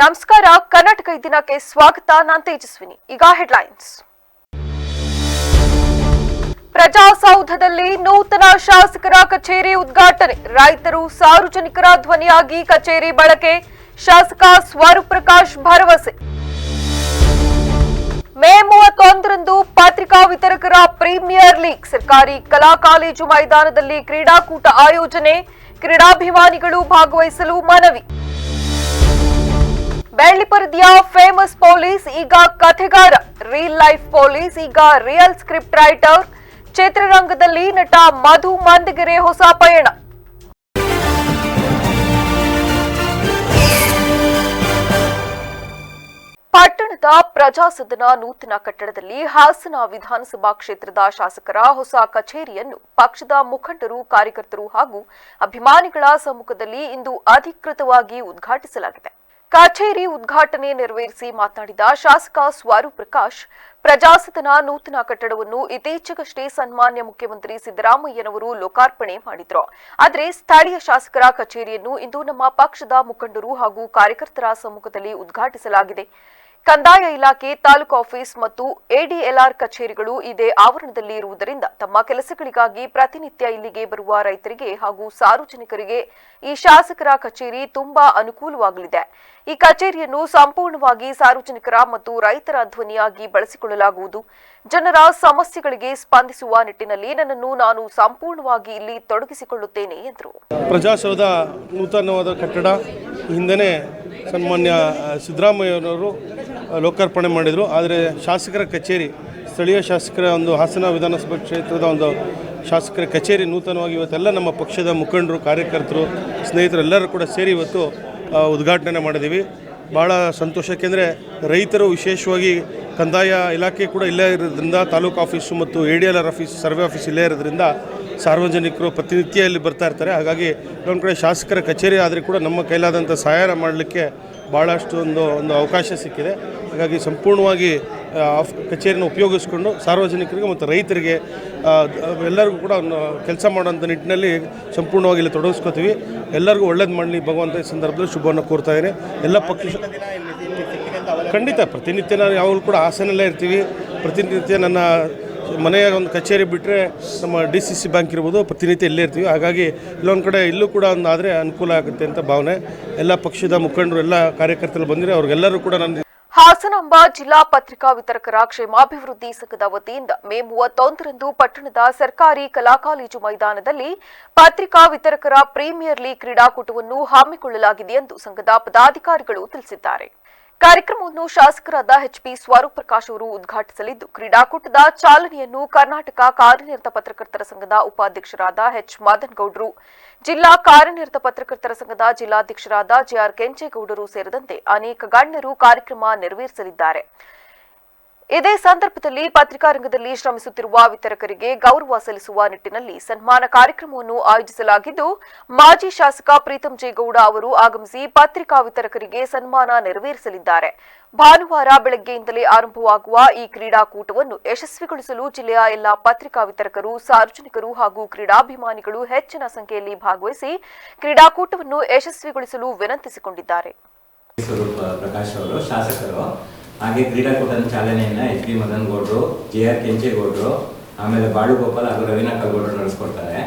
ನಮಸ್ಕಾರ. ಕರ್ನಾಟಕ ದಿನಕ್ಕೆ ಸ್ವಾಗತ. ನಾನು ತೇಜಸ್ವಿನಿ. ಈಗ ಹೆಡ್ಲೈನ್ಸ್. ಪ್ರಜಾಸೌಧದಲ್ಲಿ ನೂತನ ಶಾಸಕರ ಕಚೇರಿ ಉದ್ಘಾಟನೆ. ರೈತರು ಸಾರ್ವಜನಿಕರ ಧ್ವನಿಯಾಗಿ ಕಚೇರಿ ಬಳಕೆ. ಶಾಸಕ ಸ್ವರೂಪ್ ಪ್ರಕಾಶ್ ಭರವಸೆ. ಮೇ 31ರಂದು ಪತ್ರಿಕಾ ವಿತರಕರ ಪ್ರೀಮಿಯರ್ ಲೀಗ್. ಸರ್ಕಾರಿ ಕಲಾ ಕಾಲೇಜು ಮೈದಾನದಲ್ಲಿ ಕ್ರೀಡಾಕೂಟ ಆಯೋಜನೆ. ಕ್ರೀಡಾಭಿಮಾನಿಗಳು ಭಾಗವಹಿಸಲು ಮನವಿ. ಬೆಳ್ಳಿ ಪರದೆಯ ಫೇಮಸ್ ಪೊಲೀಸ್ ಈಗ ಕಥೆಗಾರ. ರಿಯಲ್ ಲೈಫ್ ಪೊಲೀಸ್ ಈಗ ರಿಯಲ್ ಸ್ಕ್ರಿಪ್ಟ್ ರೈಟರ್. ಚಿತ್ರರಂಗದಲ್ಲಿ ನಟ ಮಧು ಮಂದಗೆರೆ ಹೊಸ ಪಯಣ. ಪಟ್ಟಣದ ಪ್ರಜಾಸದನ ನೂತನ ಕಟ್ಟಡದಲ್ಲಿ ಹಾಸನ ವಿಧಾನಸಭಾ ಕ್ಷೇತ್ರದ ಶಾಸಕರ ಹೊಸ ಕಚೇರಿಯನ್ನು ಪಕ್ಷದ ಮುಖಂಡರು, ಕಾರ್ಯಕರ್ತರು ಹಾಗೂ ಅಭಿಮಾನಿಗಳ ಸಮ್ಮುಖದಲ್ಲಿ ಇಂದು ಅಧಿಕೃತವಾಗಿ ಉದ್ಘಾಟಿಸಲಾಗಿದೆ. ಕಚೇರಿ ಉದ್ಘಾಟನೆ ನೆರವೇರಿಸಿ ಮಾತನಾಡಿದ ಶಾಸಕ ಸ್ವರೂಪ್ ಪ್ರಕಾಶ್, ಪ್ರಜಾಸದನ ನೂತನ ಕಟ್ಟಡವನ್ನು ಇತ್ತೀಚೆಗಷ್ಟೇ ಸನ್ಮಾನ್ಯ ಮುಖ್ಯಮಂತ್ರಿ ಸಿದ್ದರಾಮಯ್ಯನವರು ಲೋಕಾರ್ಪಣೆ ಮಾಡಿದ್ರು. ಆದರೆ ಸ್ಥಳೀಯ ಶಾಸಕರ ಕಚೇರಿಯನ್ನು ಇಂದು ನಮ್ಮ ಪಕ್ಷದ ಮುಖಂಡರು ಹಾಗೂ ಕಾರ್ಯಕರ್ತರ ಸಮ್ಮುಖದಲ್ಲಿ ಉದ್ಘಾಟಿಸಲಾಗಿದೆ. ಕಂದಾಯ ಇಲಾಖೆ, ತಾಲೂಕು ಆಫೀಸ್ ಮತ್ತು ಎಡಿಎಲ್ಆರ್ ಕಚೇರಿಗಳು ಇದೇ ಆವರಣದಲ್ಲಿ ಇರುವುದರಿಂದ ತಮ್ಮ ಕೆಲಸಗಳಿಗಾಗಿ ಪ್ರತಿನಿತ್ಯ ಇಲ್ಲಿಗೆ ಬರುವ ರೈತರಿಗೆ ಹಾಗೂ ಸಾರ್ವಜನಿಕರಿಗೆ ಈ ಶಾಸಕರ ಕಚೇರಿ ತುಂಬಾ ಅನುಕೂಲವಾಗಲಿದೆ. ಈ ಕಚೇರಿಯನ್ನು ಸಂಪೂರ್ಣವಾಗಿ ಸಾರ್ವಜನಿಕರ ಮತ್ತು ರೈತರ ಧ್ವನಿಯಾಗಿ ಬಳಸಿಕೊಳ್ಳಲಾಗುವುದು. ಜನರ ಸಮಸ್ಯೆಗಳಿಗೆ ಸ್ಪಂದಿಸುವ ನಿಟ್ಟಿನಲ್ಲಿ ನನ್ನನ್ನು ನಾನು ಸಂಪೂರ್ಣವಾಗಿ ಇಲ್ಲಿ ತೊಡಗಿಸಿಕೊಳ್ಳುತ್ತೇನೆ ಎಂದರು. ಪ್ರಜಾಸೌಧ ನೂತನವಾದ ಕಟ್ಟಡ ಹಿಂದೆನೇ ಸನ್ಮಾನ್ಯ ಸಿದ್ದರಾಮಯ್ಯನವರು ಲೋಕಾರ್ಪಣೆ ಮಾಡಿದರು. ಆದರೆ ಶಾಸಕರ ಕಚೇರಿ, ಸ್ಥಳೀಯ ಶಾಸಕರ ಒಂದು ಹಾಸನ ವಿಧಾನಸಭಾ ಕ್ಷೇತ್ರದ ಒಂದು ಶಾಸಕರ ಕಚೇರಿ ನೂತನವಾಗಿ ಇವತ್ತೆಲ್ಲ ನಮ್ಮ ಪಕ್ಷದ ಮುಖಂಡರು, ಕಾರ್ಯಕರ್ತರು, ಸ್ನೇಹಿತರು ಎಲ್ಲರೂ ಕೂಡ ಸೇರಿ ಇವತ್ತು ಉದ್ಘಾಟನೆ ಮಾಡಿದ್ದೀವಿ. ಭಾಳ ಸಂತೋಷ. ಏಕೆಂದರೆ ರೈತರು, ವಿಶೇಷವಾಗಿ ಕಂದಾಯ ಇಲಾಖೆ ಕೂಡ ಇಲ್ಲೇ ಇರೋದ್ರಿಂದ, ತಾಲೂಕು ಆಫೀಸು ಮತ್ತು ಎಡಿಎಲ್ಆರ್ ಆಫೀಸ್, ಸರ್ವೆ ಆಫೀಸ್ ಇಲ್ಲೇ ಇರೋದ್ರಿಂದ ಸಾರ್ವಜನಿಕರು ಪ್ರತಿನಿತ್ಯ ಇಲ್ಲಿ ಬರ್ತಾ ಇರ್ತಾರೆ. ಹಾಗಾಗಿ ಒಂದು ಕಡೆ ಶಾಸಕರ ಕಚೇರಿ ಆದರೆ ಕೂಡ ನಮ್ಮ ಕೈಲಾದಂಥ ಸಹಾಯ ಮಾಡಲಿಕ್ಕೆ ಭಾಳಷ್ಟು ಒಂದು ಅವಕಾಶ ಸಿಕ್ಕಿದೆ. ಹಾಗಾಗಿ ಸಂಪೂರ್ಣವಾಗಿ ಕಚೇರಿನ ಉಪಯೋಗಿಸ್ಕೊಂಡು ಸಾರ್ವಜನಿಕರಿಗೆ ಮತ್ತು ರೈತರಿಗೆ ಎಲ್ಲರಿಗೂ ಕೂಡ ಕೆಲಸ ಮಾಡೋಂಥ ನಿಟ್ಟಿನಲ್ಲಿ ಸಂಪೂರ್ಣವಾಗಿ ಇಲ್ಲಿ ತೊಡಗಿಸ್ಕೋತೀವಿ. ಎಲ್ಲರಿಗೂ ಒಳ್ಳೇದು ಮಾಡಲಿ ಭಗವಂತ ಈ ಸಂದರ್ಭದಲ್ಲಿ ಶುಭವನ್ನು ಕೋರ್ತಾ ಇದ್ದೀನಿ. ಎಲ್ಲ ಪಕ್ಷ ಖಂಡಿತ ಪ್ರತಿನಿತ್ಯ ನಾನು ಯಾವಾಗಲೂ ಕೂಡ ಹಾಸನಲ್ಲೇ ಇರ್ತೀವಿ. ಪ್ರತಿನಿತ್ಯ ನನ್ನ ಮನೆಯ ಒಂದು ಕಚೇರಿ ಬಿಟ್ಟರೆ ನಮ್ಮ DCC ಬ್ಯಾಂಕ್ ಇರ್ಬೋದು, ಪ್ರತಿನಿತ್ಯ ಇಲ್ಲೇ ಇರ್ತೀವಿ. ಹಾಗಾಗಿ ಇಲ್ಲೊಂದು ಕಡೆ ಇಲ್ಲೂ ಕೂಡ ಒಂದು ಆದರೆ ಅನುಕೂಲ ಆಗುತ್ತೆ ಅಂತ ಭಾವನೆ. ಎಲ್ಲ ಪಕ್ಷದ ಮುಖಂಡರು, ಎಲ್ಲ ಕಾರ್ಯಕರ್ತರು ಬಂದಿರೋ ಅವ್ರಿಗೆಲ್ಲರೂ ಕೂಡ ನಾನು ಹಾಸನಾಂಬ ಜಿಲ್ಲಾ ಪತ್ರಿಕಾ ವಿತರಕರ ಕ್ಷೇಮಾಭಿವೃದ್ಧಿ ಸಂಘದ ವತಿಯಿಂದ ಮೇ 31ರಂದು ಪಟ್ಟಣದ ಸರ್ಕಾರಿ ಕಲಾ ಕಾಲೇಜು ಮೈದಾನದಲ್ಲಿ ಪತ್ರಿಕಾ ವಿತರಕರ ಪ್ರೀಮಿಯರ್ ಲೀಗ್ ಕ್ರೀಡಾಕೂಟವನ್ನು ಹಮ್ಮಿಕೊಳ್ಳಲಾಗಿದೆ ಎಂದು ಸಂಘದ ಪದಾಧಿಕಾರಿಗಳು ತಿಳಿಸಿದ್ದಾರೆ. ಕಾರ್ಯಕ್ರಮವನ್ನು ಶಾಸಕರಾದ HP ಸ್ವರೂಪ್ ಪ್ರಕಾಶ್ ಅವರು ಉದ್ಘಾಟಿಸಲಿದ್ದು, ಕ್ರೀಡಾಕೂಟದ ಚಾಲನೆಯನ್ನು ಕರ್ನಾಟಕ ಕಾರ್ಯನಿರತ ಪತ್ರಕರ್ತರ ಸಂಘದ ಉಪಾಧ್ಯಕ್ಷರಾದ H ಮದನ್ ಗೌಡರು, ಜಿಲ್ಲಾ ಕಾರ್ಯನಿರತ ಪತ್ರಕರ್ತರ ಸಂಘದ ಜಿಲ್ಲಾಧ್ಯಕ್ಷರಾದ JR ಕೆಂಚೇಗೌಡರು ಸೇರಿದಂತೆ ಅನೇಕ ಗಣ್ಯರು ಕಾರ್ಯಕ್ರಮ ನೆರವೇರಿಸಲಿದ್ದಾರೆ. ಇದೇ ಸಂದರ್ಭದಲ್ಲಿ ಪತ್ರಿಕಾ ರಂಗದಲ್ಲಿ ಶ್ರಮಿಸುತ್ತಿರುವ ವಿತರಕರಿಗೆ ಗೌರವ ಸಲ್ಲಿಸುವ ನಿಟ್ಟಿನಲ್ಲಿ ಸನ್ಮಾನ ಕಾರ್ಯಕ್ರಮವನ್ನು ಆಯೋಜಿಸಲಾಗಿದ್ದು, ಮಾಜಿ ಶಾಸಕ ಪ್ರೀತಂ ಜೆ ಗೌಡ ಅವರು ಆಗಮಿಸಿ ಪತ್ರಿಕಾ ವಿತರಕರಿಗೆ ಸನ್ಮಾನ ನೆರವೇರಿಸಲಿದ್ದಾರೆ. ಭಾನುವಾರ ಬೆಳಗ್ಗೆಯಿಂದಲೇ ಆರಂಭವಾಗುವ ಈ ಕ್ರೀಡಾಕೂಟವನ್ನು ಯಶಸ್ವಿಗೊಳಿಸಲು ಜಿಲ್ಲೆಯ ಎಲ್ಲಾ ಪತ್ರಿಕಾ ವಿತರಕರು, ಸಾರ್ವಜನಿಕರು ಹಾಗೂ ಕ್ರೀಡಾಭಿಮಾನಿಗಳು ಹೆಚ್ಚಿನ ಸಂಖ್ಯೆಯಲ್ಲಿ ಭಾಗವಹಿಸಿ ಕ್ರೀಡಾಕೂಟವನ್ನು ಯಶಸ್ವಿಗೊಳಿಸಲು ವಿನಂತಿಸಿಕೊಂಡಿದ್ದಾರೆ. ಹಾಗೆ ಕ್ರೀಡಾಕೂಟದ ಚಾಲನೆಯನ್ನು HP ಮದನ್ ಗೌಡರು, JR ಕೆಂಚೇಗೌಡರು, ಆಮೇಲೆ ಬಾಳು ಗೋಪಾಲ್ ಹಾಗೂ ರವೀನಾಥ ಗೌಡರು ನಡೆಸ್ಕೊಡ್ತಾರೆ.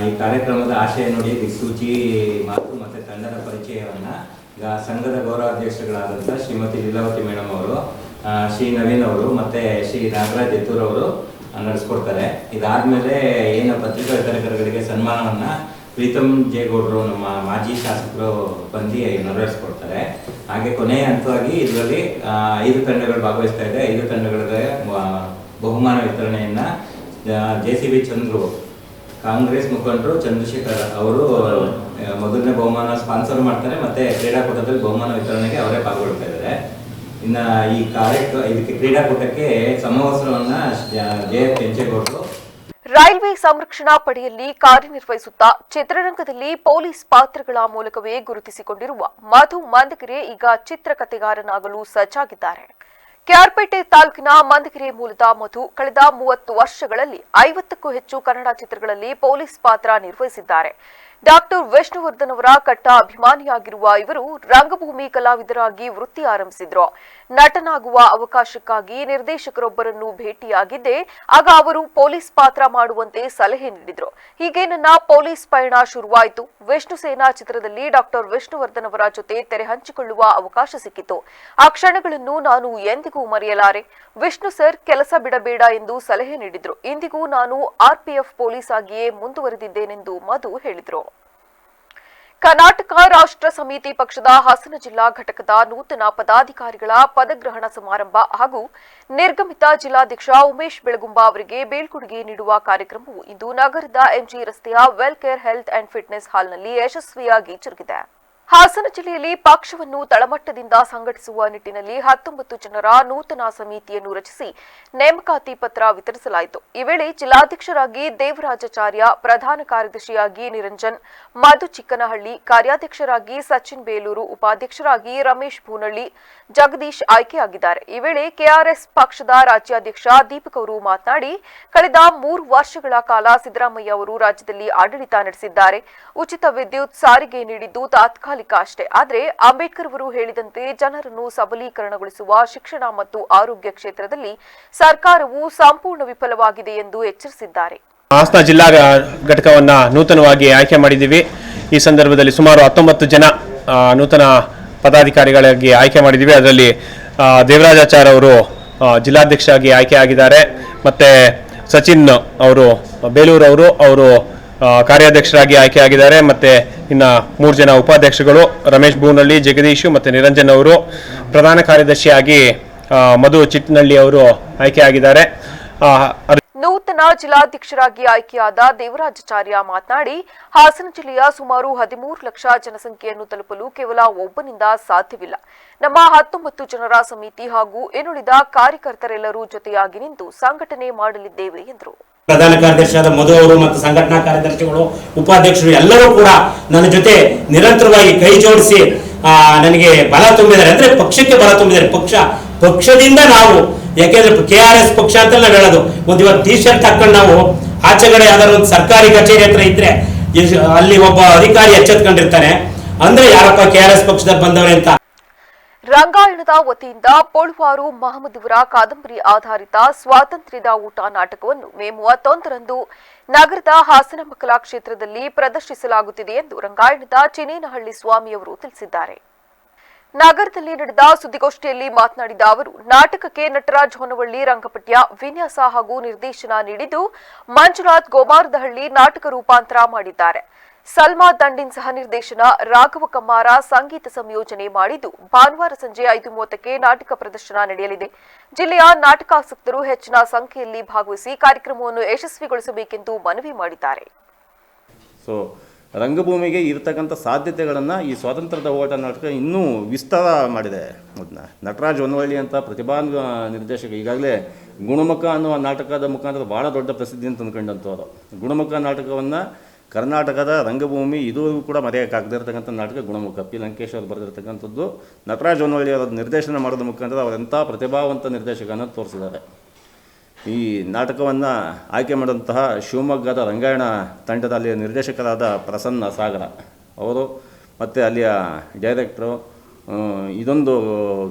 ಈ ಕಾರ್ಯಕ್ರಮದ ಆಶಯ ನೋಡಿ, ದಿಕ್ಸೂಚಿ ಮಾತು ಮತ್ತು ತಂಡದ ಪರಿಚಯವನ್ನು ಈಗ ಸಂಘದ ಗೌರವಾಧ್ಯಕ್ಷಗಳಾದಂಥ ಶ್ರೀಮತಿ ಲೀಲಾವತಿ ಮೇಡಮ್ ಅವರು, ಶ್ರೀ ನವೀನ್ ಅವರು ಮತ್ತು ಶ್ರೀ ನಾಗರಾಜ್ ಎತ್ತೂರ್ ಅವರು ನಡೆಸ್ಕೊಡ್ತಾರೆ. ಇದಾದಮೇಲೆ ಏನು ಪತ್ರಿಕಾ ವಿತರಕರುಗಳಿಗೆ ಸನ್ಮಾನವನ್ನು ಪ್ರೀತಂ ಜೆ ಗೌಡರು, ನಮ್ಮ ಮಾಜಿ ಶಾಸಕರು ಬಂದು ನೆರವೇರಿಸ್ಕೊಡ್ತಾರೆ. ಹಾಗೆ ಕೊನೆಯ ಹಂತವಾಗಿ ಇದರಲ್ಲಿ 5 ತಂಡಗಳು ಭಾಗವಹಿಸ್ತಾ ಇದೆ. 5 ತಂಡಗಳಿಗೆ ಬಹುಮಾನ ವಿತರಣೆಯನ್ನು JCB ಚಂದ್ರು, ಕಾಂಗ್ರೆಸ್ ಮುಖಂಡರು ಚಂದ್ರಶೇಖರ್ ಅವರು ಮೊದಲನೇ ಬಹುಮಾನ ಸ್ಪಾನ್ಸರ್ ಮಾಡ್ತಾರೆ. ಮತ್ತು ಕ್ರೀಡಾಕೂಟದಲ್ಲಿ ಬಹುಮಾನ ವಿತರಣೆಗೆ ಅವರೇ ಭಾಗವಹಿಸ್ತಾ ಇದ್ದಾರೆ. ಇನ್ನು ಇದಕ್ಕೆ ಕ್ರೀಡಾಕೂಟಕ್ಕೆ ಸಮವಸ್ತ್ರವನ್ನು JR ಕೆಂಚೇಗೌಡರು. ರೈಲ್ವೆ ಸಂರಕ್ಷಣಾ ಪಡೆಯಲ್ಲಿ ಕಾರ್ಯನಿರ್ವಹಿಸುತ್ತಾ ಚಿತ್ರರಂಗದಲ್ಲಿ ಪೊಲೀಸ್ ಪಾತ್ರಗಳ ಮೂಲಕವೇ ಗುರುತಿಸಿಕೊಂಡಿರುವ ಮಧು ಮಂದಗೆರೆ ಈಗ ಚಿತ್ರಕಥೆಗಾರನಾಗಲು ಸಜ್ಜಾಗಿದ್ದಾರೆ. ಕೆಆರ್ಪೇಟೆ ತಾಲೂಕಿನ ಮಂದಗೆರೆ ಮೂಲದ ಮಧು ಕಳೆದ 30 ವರ್ಷಗಳಲ್ಲಿ 50ಕ್ಕೂ ಹೆಚ್ಚು ಕನ್ನಡ ಚಿತ್ರಗಳಲ್ಲಿ ಪೊಲೀಸ್ ಪಾತ್ರ ನಿರ್ವಹಿಸಿದ್ದಾರೆ. ಡಾಕ್ಟರ್ ವಿಷ್ಣುವರ್ಧನ್ ಅವರ ಕಟ್ಟ ಅಭಿಮಾನಿಯಾಗಿರುವ ಇವರು ರಂಗಭೂಮಿ ಕಲಾವಿದರಾಗಿ ವೃತ್ತಿ ಆರಂಭಿಸಿದ್ರು. ನಟನಾಗುವ ಅವಕಾಶಕ್ಕಾಗಿ ನಿರ್ದೇಶಕರೊಬ್ಬರನ್ನು ಭೇಟಿಯಾಗಿದ್ದೆ. ಆಗ ಅವರು ಪೊಲೀಸ್ ಪಾತ್ರ ಮಾಡುವಂತೆ ಸಲಹೆ ನೀಡಿದ್ರು. ಹೀಗೆ ನನ್ನ ಪೊಲೀಸ್ ಪಯಣ ಶುರುವಾಯಿತು. ವಿಷ್ಣು ಸೇನಾ ಚಿತ್ರದಲ್ಲಿ ಡಾಕ್ಟರ್ ವಿಷ್ಣುವರ್ಧನ್ ಅವರ ಜೊತೆ ತೆರೆ ಹಂಚಿಕೊಳ್ಳುವ ಅವಕಾಶ ಸಿಕ್ಕಿತು. ಆ ಕ್ಷಣಗಳನ್ನು ನಾನು ಎಂದಿಗೂ ಮರೆಯಲಾರೆ. ವಿಷ್ಣು ಸರ್ ಕೆಲಸ ಬಿಡಬೇಡ ಎಂದು ಸಲಹೆ ನೀಡಿದ್ರು. ಇಂದಿಗೂ ನಾನು ಆರ್ಪಿಎಫ್ ಪೊಲೀಸ್ ಆಗಿಯೇ ಮುಂದುವರೆದಿದ್ದೇನೆಂದು ಮಧು ಹೇಳಿದರು. ಕರ್ನಾಟಕ ರಾಷ್ಟ್ರ ಸಮಿತಿ ಪಕ್ಷದ ಹಾಸನ ಜಿಲ್ಲಾ ಘಟಕದ ನೂತನ ಪದಾಧಿಕಾರಿಗಳ ಪದಗ್ರಹಣ ಸಮಾರಂಭ ಹಾಗೂ ನಿರ್ಗಮಿತ ಜಿಲ್ಲಾಧ್ಯಕ್ಷ ಉಮೇಶ್ ಬೆಳಗುಂಬ ಅವರಿಗೆ ಬೀಳ್ಕೊಡುಗೆ ನೀಡುವ ಕಾರ್ಯಕ್ರಮವು ಇಂದು ನಗರದ ಎಂಜಿ ರಸ್ತೆಯ well care health and fitness ಹಾಲ್ನಲ್ಲಿ ಯಶಸ್ವಿಯಾಗಿ ಜರುಗಿದೆ. ಹಾಸನ ಜಿಲ್ಲೆಯಲ್ಲಿ ಪಕ್ಷವನ್ನು ತಳಮಟ್ಟದಿಂದ ಸಂಘಟಿಸುವ ನಿಟ್ಟಿನಲ್ಲಿ 19 ಜನರ ನೂತನ ಸಮಿತಿಯನ್ನು ರಚಿಸಿ ನೇಮಕಾತಿ ಪತ್ರ ವಿತರಿಸಲಾಯಿತು. ಈ ವೇಳೆ ಜಿಲ್ಲಾಧ್ಯಕ್ಷರಾಗಿ ದೇವರಾಜಾಚಾರ್ಯ, ಪ್ರಧಾನ ಕಾರ್ಯದರ್ಶಿಯಾಗಿ ನಿರಂಜನ್, ಮಧು ಚಿಕ್ಕನಹಳ್ಳಿ, ಕಾರ್ಯಾಧ್ಯಕ್ಷರಾಗಿ ಸಚಿನ್ ಬೇಲೂರು, ಉಪಾಧ್ಯಕ್ಷರಾಗಿ ರಮೇಶ್ ಭೂನಳ್ಳಿ, ಜಗದೀಶ್ ಆಯ್ಕೆಯಾಗಿದ್ದಾರೆ. ಈ ವೇಳೆ ಕೆಆರ್ಎಸ್ ಪಕ್ಷದ ರಾಜ್ಯಾಧ್ಯಕ್ಷ ದೀಪಕ್ ಅವರು ಮಾತನಾಡಿ, ಕಳೆದ 3 ವರ್ಷಗಳ ಕಾಲ ಸಿದ್ದರಾಮಯ್ಯ ಅವರು ರಾಜ್ಯದಲ್ಲಿ ಆಡಳಿತ ನಡೆಸಿದ್ದಾರೆ. ಉಚಿತ ವಿದ್ಯುತ್, ಸಾರಿಗೆ ನೀಡಿದ್ದು ತಾತ್ಕಾಲಿಕ ಅಷ್ಟೇ. ಆದರೆ ಅಂಬೇಡ್ಕರ್ ಅವರು ಹೇಳಿದಂತೆ ಜನರನ್ನು ಸಬಲೀಕರಣಗೊಳಿಸುವ ಶಿಕ್ಷಣ ಮತ್ತು ಆರೋಗ್ಯ ಕ್ಷೇತ್ರದಲ್ಲಿ ಸರ್ಕಾರವು ಸಂಪೂರ್ಣ ವಿಫಲವಾಗಿದೆ ಎಂದು ಎಚ್ಚರಿಸಿದ್ದಾರೆ. ಹಾಸನ ಜಿಲ್ಲಾ ಘಟಕವನ್ನ ನೂತನವಾಗಿ ಆಯ್ಕೆ ಮಾಡಿದ್ದೀವಿ. ಈ ಸಂದರ್ಭದಲ್ಲಿ ಸುಮಾರು 19 ಜನ ನೂತನ ಪದಾಧಿಕಾರಿಗಳಾಗಿ ಆಯ್ಕೆ ಮಾಡಿದ್ದೀವಿ. ಅದರಲ್ಲಿ ದೇವರಾಜಾಚಾರ್ಯ ಅವರು ಜಿಲ್ಲಾಧ್ಯಕ್ಷರಾಗಿ ಆಯ್ಕೆ ಆಗಿದ್ದಾರೆ. ಮತ್ತೆ ಸಚಿನ್ ಅವರು ಬೇಲೂರು ಅವರು ಕಾರ್ಯಾಧ್ಯಕ್ಷರಾಗಿ ಆಯ್ಕೆ ಆಗಿದ್ದಾರೆ. ಮತ್ತೆ ಇನ್ನು 3 ಜನ ಉಪಾಧ್ಯಕ್ಷಗಳು ರಮೇಶ್ ಭೂನಳ್ಳಿ, ಜಗದೀಶ್ ಮತ್ತೆ ನಿರಂಜನ್ ಅವರು, ಪ್ರಧಾನ ಕಾರ್ಯದರ್ಶಿಯಾಗಿ ಮಧು ಚಿಕ್ಕನಹಳ್ಳಿ ಅವರು ಆಯ್ಕೆ ಆಗಿದ್ದಾರೆ. ನೂತನ ಜಿಲ್ಲಾಧ್ಯಕ್ಷರಾಗಿ ಆಯ್ಕೆಯಾದ ದೇವರಾಜಾಚಾರ್ಯ ಮಾತನಾಡಿ, ಹಾಸನ ಜಿಲ್ಲೆಯ ಸುಮಾರು 13 ಲಕ್ಷ ಜನಸಂಖ್ಯೆಯನ್ನು ತಲುಪಲು ಕೇವಲ ಒಬ್ಬನಿಂದ ಸಾಧ್ಯವಿಲ್ಲ. ನಮ್ಮ 19 ಜನರ ಸಮಿತಿ ಹಾಗೂ ಇನ್ನುಳಿದ ಕಾರ್ಯಕರ್ತರೆಲ್ಲರೂ ಜೊತೆಯಾಗಿ ನಿಂತು ಸಂಘಟನೆ ಮಾಡಲಿದ್ದೇವೆ ಎಂದರು. ಪ್ರಧಾನ ಕಾರ್ಯದರ್ಶಿಯಾದ ಮಧು ಅವರು ಮತ್ತು ಸಂಘಟನಾ ಕಾರ್ಯದರ್ಶಿಗಳು, ಉಪಾಧ್ಯಕ್ಷರು ಎಲ್ಲರೂ ಕೂಡ ನನ್ನ ಜೊತೆ ನಿರಂತರವಾಗಿ ಕೈ ಜೋಡಿಸಿ ನನಗೆ ಬಲ ತುಂಬಿದ್ದಾರೆ. ಅಂದ್ರೆ ಪಕ್ಷಕ್ಕೆ ಬಲ ತುಂಬಿದ್ದಾರೆ. ಪಕ್ಷದಿಂದ ನಾವು, ಯಾಕೆಂದ್ರೆ KRS ಪಕ್ಷ ಅಂತ ನಾವು ಹೇಳೋದು. ಒಂದು ಇವತ್ತು ಟಿ ಶರ್ಟ್ ಹಾಕೊಂಡು ನಾವು ಆಚೆಗಡೆ ಯಾವ್ದಾದ್ರು ಒಂದು ಸರ್ಕಾರಿ ಕಚೇರಿ ಹತ್ರ ಇದ್ರೆ ಅಲ್ಲಿ ಒಬ್ಬ ಅಧಿಕಾರಿ ಎಚ್ಚೆತ್ಕೊಂಡಿರ್ತಾನೆ, ಅಂದ್ರೆ ಯಾರಪ್ಪ KRS ಪಕ್ಷದಲ್ಲಿ ಬಂದವರೇ ಅಂತ. ರಂಗಾಯಣದ ವತಿಯಿಂದ ಪೋಳ್ವಾರು ಮಹಮ್ಮದ್ ಅವರ ಕಾದಂಬರಿ ಆಧಾರಿತ ಸ್ವಾತಂತ್ರ್ಯದ ಊಟ ನಾಟಕವನ್ನು ಮೇ 31ರಂದು ನಗರದ ಹಾಸನ ಮಕ್ಕಳ ಕ್ಷೇತ್ರದಲ್ಲಿ ಪ್ರದರ್ಶಿಸಲಾಗುತ್ತಿದೆ ಎಂದು ರಂಗಾಯಣದ ಚಿನೇನಹಳ್ಳಿ ಸ್ವಾಮಿಯವರು ತಿಳಿಸಿದ್ದಾರೆ. ನಗರದಲ್ಲಿ ನಡೆದ ಸುದ್ದಿಗೋಷ್ಠಿಯಲ್ಲಿ ಮಾತನಾಡಿದ ಅವರು, ನಾಟಕಕ್ಕೆ ನಟರಾಜ್ ಹೊನ್ನವಳ್ಳಿ ರಂಗಪಟ್ಯ ವಿನ್ಯಾಸ ಹಾಗೂ ನಿರ್ದೇಶನ ನೀಡಿದ್ದು, ಮಂಜುನಾಥ್ ಗೋಮಾರದಹಳ್ಳಿ ನಾಟಕ ರೂಪಾಂತರ ಮಾಡಿದ್ದಾರೆ. ಸಲ್ಮಾ ದಂಡಿನ್ ಸಹ ನಿರ್ದೇಶನ, ರಾಘವ ಕಮ್ಮಾರ ಸಂಗೀತ ಸಂಯೋಜನೆ ಮಾಡಿದ್ದು, ಭಾನುವಾರ ಸಂಜೆ 5:30ಕ್ಕೆ ನಾಟಕ ಪ್ರದರ್ಶನ ನಡೆಯಲಿದೆ. ಜಿಲ್ಲೆಯ ನಾಟಕಾಸಕ್ತರು ಹೆಚ್ಚಿನ ಸಂಖ್ಯೆಯಲ್ಲಿ ಭಾಗವಹಿಸಿ ಕಾರ್ಯಕ್ರಮವನ್ನು ಯಶಸ್ವಿಗೊಳಿಸಬೇಕೆಂದು ಮನವಿ ಮಾಡಿದ್ದಾರೆ. ರಂಗಭೂಮಿಗೆ ಇರತಕ್ಕಂಥ ಸಾಧ್ಯತೆಗಳನ್ನು ಈ ಸ್ವಾತಂತ್ರ್ಯದ ಹೋರಾಟ ನಾಟಕ ಇನ್ನೂ ವಿಸ್ತಾರ ಮಾಡಿದೆ. ನಟರಾಜ್ ಹೊನ್ನವಳ್ಳಿ ಅಂತ ಪ್ರತಿಭಾ ನಿರ್ದೇಶಕ ಈಗಾಗಲೇ ಗುಣಮುಖ ಅನ್ನುವ ನಾಟಕದ ಮುಖಾಂತರ ಭಾಳ ದೊಡ್ಡ ಪ್ರಸಿದ್ಧಿಯನ್ನು ತಂದುಕೊಂಡಂಥವ್ರು. ಗುಣಮುಖ ನಾಟಕವನ್ನು ಕರ್ನಾಟಕದ ರಂಗಭೂಮಿ ಇದುವರೆಗೂ ಕೂಡ ಮರೆಯೋಕ್ಕಾಗದಿರ್ತಕ್ಕಂಥ ನಾಟಕ ಗುಣಮುಖ. ಪಿ ಲಂಕೇಶ್ ಅವರು ಬರೆದಿರ್ತಕ್ಕಂಥದ್ದು. ನಟರಾಜ್ ಹೊನ್ನವಳ್ಳಿ ಅವರ ನಿರ್ದೇಶನ ಮಾಡೋದ್ರ ಮುಖಾಂತರ ಅವರೆಂಥ ಪ್ರತಿಭಾವಂತ ನಿರ್ದೇಶಕನ ತೋರಿಸಿದ್ದಾರೆ. ಈ ನಾಟಕವನ್ನು ಆಯ್ಕೆ ಮಾಡಿದಂತಹ ಶಿವಮೊಗ್ಗದ ರಂಗಾಯಣ ತಂಡದ ಅಲ್ಲಿಯ ನಿರ್ದೇಶಕರಾದ ಪ್ರಸನ್ನ ಸಾಗರ ಅವರು ಮತ್ತು ಅಲ್ಲಿಯ ಡೈರೆಕ್ಟ್ರು ಇದೊಂದು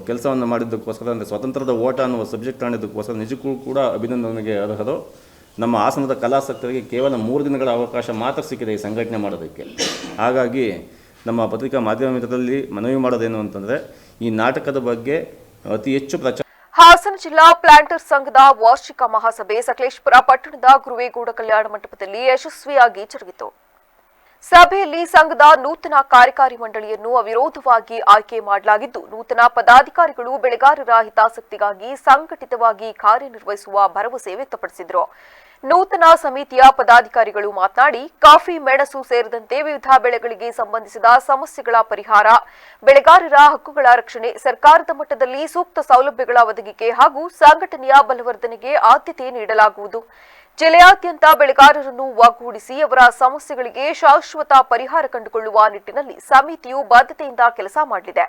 ಕೆಲಸವನ್ನು ಮಾಡಿದ್ದಕ್ಕೋಸ್ಕರ, ಅಂದರೆ ಸ್ವಾತಂತ್ರ್ಯದ ಓಟ ಅನ್ನುವ ಸಬ್ಜೆಕ್ಟ್ ಕಾಣಿದ್ದಕ್ಕೋಸ್ಕರ ನಿಜಕ್ಕೂ ಕೂಡ ಅಭಿನಂದನೆಗೆ ಅರ್ಹರು. ನಮ್ಮ ಹಾಸನದ ಕಲಾಸಕ್ತರಿಗೆ ಕೇವಲ 3 ದಿನಗಳ ಅವಕಾಶ ಮಾತ್ರ ಸಿಕ್ಕಿದೆ ಈ ಸಂಘಟನೆ ಮಾಡೋದಕ್ಕೆ. ಹಾಗಾಗಿ ನಮ್ಮ ಪತ್ರಿಕಾ ಮಾಧ್ಯಮ ಮಿತ್ರರಲ್ಲಿ ಮನವಿ ಮಾಡೋದೇನು ಅಂತಂದರೆ, ಈ ನಾಟಕದ ಬಗ್ಗೆ ಅತಿ ಹೆಚ್ಚು ಪ್ರಚಾರ. ಹಾಸನ ಜಿಲ್ಲಾ ಪ್ಲಾಂಟರ್ಸ್ ಸಂಘದ ವಾರ್ಷಿಕ ಮಹಾಸಭೆ ಸಕಲೇಶಪುರ ಪಟ್ಟಣದ ಗುರುವೇಗೌಡ ಕಲ್ಯಾಣ ಮಂಟಪದಲ್ಲಿ ಯಶಸ್ವಿಯಾಗಿ ಜರುಗಿತು. ಸಭೆಯಲ್ಲಿ ಸಂಘದ ನೂತನ ಕಾರ್ಯಕಾರಿ ಮಂಡಳಿಯನ್ನು ಅವಿರೋಧವಾಗಿ ಆಯ್ಕೆ ಮಾಡಲಾಗಿದ್ದು, ನೂತನ ಪದಾಧಿಕಾರಿಗಳು ಬೆಳೆಗಾರರ ಹಿತಾಸಕ್ತಿಗಾಗಿ ಸಂಘಟಿತವಾಗಿ ಕಾರ್ಯನಿರ್ವಹಿಸುವ ಭರವಸೆ ವ್ಯಕ್ತಪಡಿಸಿದರು. ನೂತನ ಸಮಿತಿಯ ಪದಾಧಿಕಾರಿಗಳು ಮಾತನಾಡಿ, ಕಾಫಿ, ಮೆಣಸು ಸೇರಿದಂತೆ ವಿವಿಧ ಬೆಳೆಗಳಿಗೆ ಸಂಬಂಧಿಸಿದ ಸಮಸ್ಯೆಗಳ ಪರಿಹಾರ, ಬೆಳೆಗಾರರ ಹಕ್ಕುಗಳ ರಕ್ಷಣೆ, ಸರ್ಕಾರದ ಮಟ್ಟದಲ್ಲಿ ಸೂಕ್ತ ಸೌಲಭ್ಯಗಳ ಒದಗಿಕೆ ಹಾಗೂ ಸಂಘಟನೆಯ ಬಲವರ್ಧನೆಗೆ ಆದ್ಯತೆ ನೀಡಲಾಗುವುದು. ಜಿಲ್ಲೆಯಾದ್ಯಂತ ಬೆಳೆಗಾರರನ್ನು ಒಗ್ಗೂಡಿಸಿ ಅವರ ಸಮಸ್ಯೆಗಳಿಗೆ ಶಾಶ್ವತ ಪರಿಹಾರ ಕಂಡುಕೊಳ್ಳುವ ನಿಟ್ಟಿನಲ್ಲಿ ಸಮಿತಿಯು ಬದ್ಧತೆಯಿಂದ ಕೆಲಸ ಮಾಡಲಿದೆ.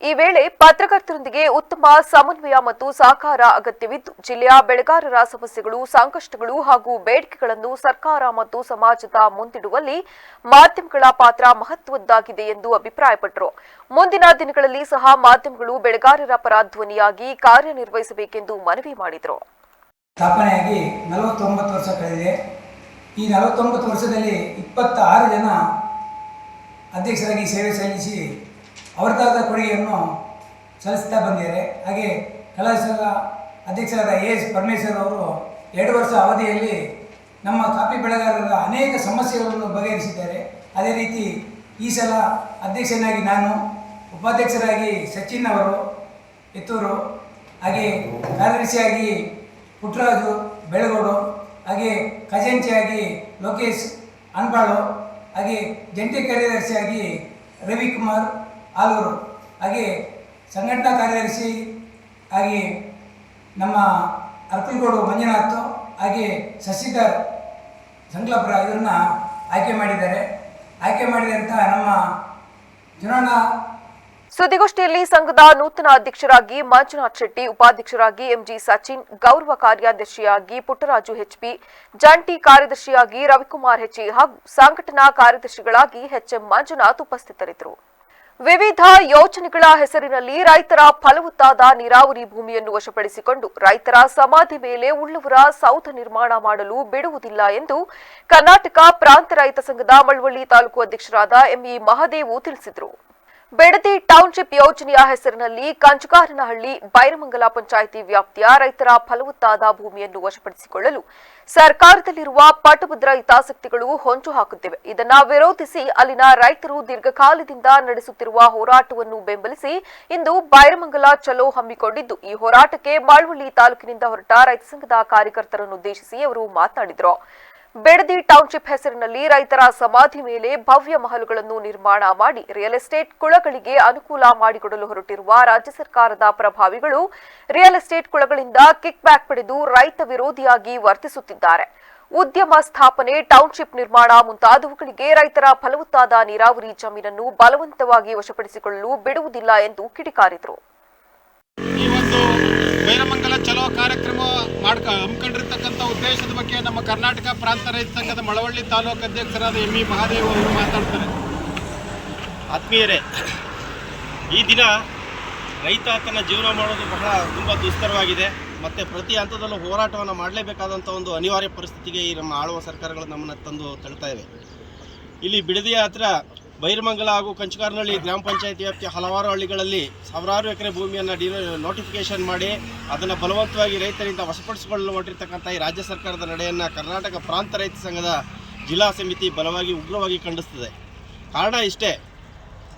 ಈ ವೇಳೆ ಪತ್ರಕರ್ತರೊಂದಿಗೆ ಉತ್ತಮ ಸಮನ್ವಯ ಮತ್ತು ಸಹಕಾರ ಅಗತ್ಯವಿದ್ದು ಜಿಲ್ಲೆಯ ಬೆಳೆಗಾರರ ಸಮಸ್ಯೆಗಳು, ಸಂಕಷ್ಟಗಳು ಹಾಗೂ ಬೇಡಿಕೆಗಳನ್ನು ಸರ್ಕಾರ ಮತ್ತು ಸಮಾಜದ ಮುಂದಿಡುವಲ್ಲಿ ಮಾಧ್ಯಮಗಳ ಪಾತ್ರ ಮಹತ್ವದ್ದಾಗಿದೆ ಎಂದು ಅಭಿಪ್ರಾಯಪಟ್ಟರು. ಮುಂದಿನ ದಿನಗಳಲ್ಲಿ ಸಹ ಮಾಧ್ಯಮಗಳು ಬೆಳೆಗಾರರ ಪರ ಧ್ವನಿಯಾಗಿ ಕಾರ್ಯನಿರ್ವಹಿಸಬೇಕೆಂದು ಮನವಿ ಮಾಡಿದರು. ಸ್ಥಾಪನೆಯಾಗಿ 49 ವರ್ಷ ಕಳೆದಿದೆ. ಈ 49 ವರ್ಷದಲ್ಲಿ 26 ಜನ ಅಧ್ಯಕ್ಷರಾಗಿ ಸೇವೆ ಸಲ್ಲಿಸಿ ಅವರದಾದ ಕೊಡುಗೆಯನ್ನು ಸಲ್ಲಿಸ್ತಾ ಬಂದಿದ್ದಾರೆ. ಹಾಗೆ ಕಲಾಶಾಲ ಅಧ್ಯಕ್ಷರಾದ AS ಪರಮೇಶ್ವರ್ ಅವರು 2 ವರ್ಷ ಅವಧಿಯಲ್ಲಿ ನಮ್ಮ ಕಾಫಿ ಬೆಳೆಗಾರರ ಅನೇಕ ಸಮಸ್ಯೆಗಳನ್ನು ಬಗೆಹರಿಸಿದ್ದಾರೆ. ಅದೇ ರೀತಿ ಈ ಸಲ ಅಧ್ಯಕ್ಷನಾಗಿ ನಾನು, ಉಪಾಧ್ಯಕ್ಷರಾಗಿ ಸಚಿನ್ ಅವರು ಎತ್ತೂರು, ಹಾಗೆ ಕಾರ್ಯದರ್ಶಿಯಾಗಿ ಪುಟ್ಟರಾಜು ಬೆಳಗೋಡು, ಹಾಗೆ ಖಜಾಂಚಿಯಾಗಿ ಲೋಕೇಶ್ ಅನ್ಬಾಳು, ಹಾಗೆ ಜಂಟಿ ಕಾರ್ಯದರ್ಶಿಯಾಗಿ ರವಿಕುಮಾರ್ ಆಲೂರು, ಹಾಗೆ ಸಂಘಟನಾ ಕಾರ್ಯದರ್ಶಿ ಹಾಗೆ ನಮ್ಮ ಅರ್ಕಲ್ಗೋಡು ಮಂಜುನಾಥ್, ಹಾಗೆ ಶಶಿಧರ್ ಸಂಗ್ಲಾಪುರ ಇವರನ್ನ ಆಯ್ಕೆ ಮಾಡಿದ್ದಾರೆ. ಆಯ್ಕೆ ಮಾಡಿದಂಥ ನಮ್ಮ ಚುನಾವಣಾ ಸುದ್ದಿಗೋಷ್ಠಿಯಲ್ಲಿ ಸಂಘದ ನೂತನ ಅಧ್ಯಕ್ಷರಾಗಿ ಮಂಜುನಾಥ್ ಶೆಟ್ಟಿ, ಉಪಾಧ್ಯಕ್ಷರಾಗಿ MG ಸಚಿನ್, ಗೌರವ ಕಾರ್ಯದರ್ಶಿಯಾಗಿ ಪುಟ್ಟರಾಜು HP, ಜಂಟಿ ಕಾರ್ಯದರ್ಶಿಯಾಗಿ ರವಿಕುಮಾರ್ HE ಹಾಗೂ ಸಂಘಟನಾ ಕಾರ್ಯದರ್ಶಿಗಳಾಗಿ HM ಮಂಜುನಾಥ್ ಉಪಸ್ಥಿತರಿದ್ದರು. ವಿವಿಧ ಯೋಜನೆಗಳ ಹೆಸರಿನಲ್ಲಿ ರೈತರ ಫಲವತ್ತಾದ ನೀರಾವರಿ ಭೂಮಿಯನ್ನು ವಶಪಡಿಸಿಕೊಂಡು ರೈತರ ಸಮಾಧಿ ಮೇಲೆ ಉಳ್ಳವರ ಸೌಧ ನಿರ್ಮಾಣ ಮಾಡಲು ಬಿಡುವುದಿಲ್ಲ ಎಂದು ಕರ್ನಾಟಕ ಪ್ರಾಂತ ರೈತ ಸಂಘದ ಮಳವಳ್ಳಿ ತಾಲೂಕು ಅಧ್ಯಕ್ಷರಾದ ME ಮಹದೇವು ತಿಳಿಸಿದರು. ಬೆಡದಿ ಟೌನ್ಶಿಪ್ ಯೋಜನೆಯ ಹೆಸರಿನಲ್ಲಿ ಕಂಚಗಾರನಹಳ್ಳಿ ಬೈರಮಂಗಲ ಪಂಚಾಯಿತಿ ವ್ಯಾಪ್ತಿಯ ರೈತರ ಫಲವತ್ತಾದ ಭೂಮಿಯನ್ನು ವಶಪಡಿಸಿಕೊಳ್ಳಲು ಸರ್ಕಾರದಲ್ಲಿರುವ ಪಟ್ಟಭದ್ರ ಹಿತಾಸಕ್ತಿಗಳು ಹೊಂಚು ಹಾಕುತ್ತಿವೆ. ಇದನ್ನು ವಿರೋಧಿಸಿ ಅಲ್ಲಿನ ರೈತರು ದೀರ್ಘಕಾಲದಿಂದ ನಡೆಸುತ್ತಿರುವ ಹೋರಾಟವನ್ನು ಬೆಂಬಲಿಸಿ ಇಂದು ಬೈರಮಂಗಲ ಚಲೋ ಹಮ್ಮಿಕೊಂಡಿದ್ದು, ಈ ಹೋರಾಟಕ್ಕೆ ಮಳವಳ್ಳಿ ತಾಲೂಕಿನಿಂದ ಹೊರಟ ರೈತ ಸಂಘದ ಕಾರ್ಯಕರ್ತರನ್ನುದ್ದೇಶಿಸಿ ಅವರು ಮಾತನಾಡಿದರು. ಬೆಡದಿ ಟೌನ್ಶಿಪ್ ಹೆಸರಿನಲ್ಲಿ ರೈತರ ಸಮಾಧಿ ಮೇಲೆ ಭವ್ಯ ಮಹಲುಗಳನ್ನು ನಿರ್ಮಾಣ ಮಾಡಿ ರಿಯಲ್ ಎಸ್ಟೇಟ್ ಕುಳಗಳಿಗೆ ಅನುಕೂಲ ಮಾಡಿಕೊಡಲು ಹೊರಟಿರುವ ರಾಜ್ಯ ಸರ್ಕಾರದ ಪ್ರಭಾವಿಗಳು ರಿಯಲ್ ಎಸ್ಟೇಟ್ ಕುಳಗಳಿಂದ ಕಿಕ್ ಬ್ಯಾಕ್ ಪಡೆದು ರೈತ ವಿರೋಧಿಯಾಗಿ ವರ್ತಿಸುತ್ತಿದ್ದಾರೆ. ಉದ್ಯಮ ಸ್ಥಾಪನೆ, ಟೌನ್ಶಿಪ್ ನಿರ್ಮಾಣ ಮುಂತಾದವುಗಳಿಗೆ ರೈತರ ಫಲವತ್ತಾದ ನೀರಾವರಿ ಜಮೀನನ್ನು ಬಲವಂತವಾಗಿ ವಶಪಡಿಸಿಕೊಳ್ಳಲು ಬಿಡುವುದಿಲ್ಲ ಎಂದು ಕಿಡಿಕಾರಿದರು. ಈ ಒಂದು ಬೈರಮಂಗಲ ಚಲೋ ಕಾರ್ಯಕ್ರಮ ಹಮ್ಮಿಕೊಂಡಿರ್ತಕ್ಕಂಥ ಉದ್ದೇಶದ ಬಗ್ಗೆ ನಮ್ಮ ಕರ್ನಾಟಕ ಪ್ರಾಂತ ರೈತ ಸಂಘದ ಮಳವಳ್ಳಿ ತಾಲೂಕು ಅಧ್ಯಕ್ಷರಾದ ME ಮಹಾದೇವ್ ಅವರು ಮಾತಾಡ್ತಾರೆ. ಆತ್ಮೀಯರೇ, ಈ ದಿನ ರೈತ ತನ್ನ ಜೀವನ ಮಾಡೋದು ತುಂಬ ದುಸ್ತರವಾಗಿದೆ ಮತ್ತು ಪ್ರತಿ ಹಂತದಲ್ಲೂ ಹೋರಾಟವನ್ನು ಮಾಡಲೇಬೇಕಾದಂಥ ಒಂದು ಅನಿವಾರ್ಯ ಪರಿಸ್ಥಿತಿಗೆ ಈ ನಮ್ಮ ಆಳುವ ಸರ್ಕಾರಗಳು ನಮ್ಮನ್ನು ತಂದು ತಳ್ತಾ ಇವೆ. ಇಲ್ಲಿ ಬಿಡದಿಯ ಹತ್ರ ಬೈರಮಂಗಲ ಹಾಗೂ ಕಂಚಗಾರನಹಳ್ಳಿ ಗ್ರಾಮ ಪಂಚಾಯತಿ ವ್ಯಾಪ್ತಿಯ ಹಲವಾರು ಹಳ್ಳಿಗಳಲ್ಲಿ ಸಾವಿರಾರು ಎಕರೆ ಭೂಮಿಯನ್ನು ನೋಟಿಫಿಕೇಶನ್ ಮಾಡಿ ಅದನ್ನು ಬಲವಂತವಾಗಿ ರೈತರಿಂದ ವಶಪಡಿಸಿಕೊಳ್ಳಲು ಹೊರಟಿರ್ತಕ್ಕಂಥ ಈ ರಾಜ್ಯ ಸರ್ಕಾರದ ನಡೆಯನ್ನು ಕರ್ನಾಟಕ ಪ್ರಾಂತ ರೈತ ಸಂಘದ ಜಿಲ್ಲಾ ಸಮಿತಿ ಬಲವಾಗಿ ಉಗ್ರವಾಗಿ ಖಂಡಿಸ್ತದೆ. ಕಾರಣ ಇಷ್ಟೇ,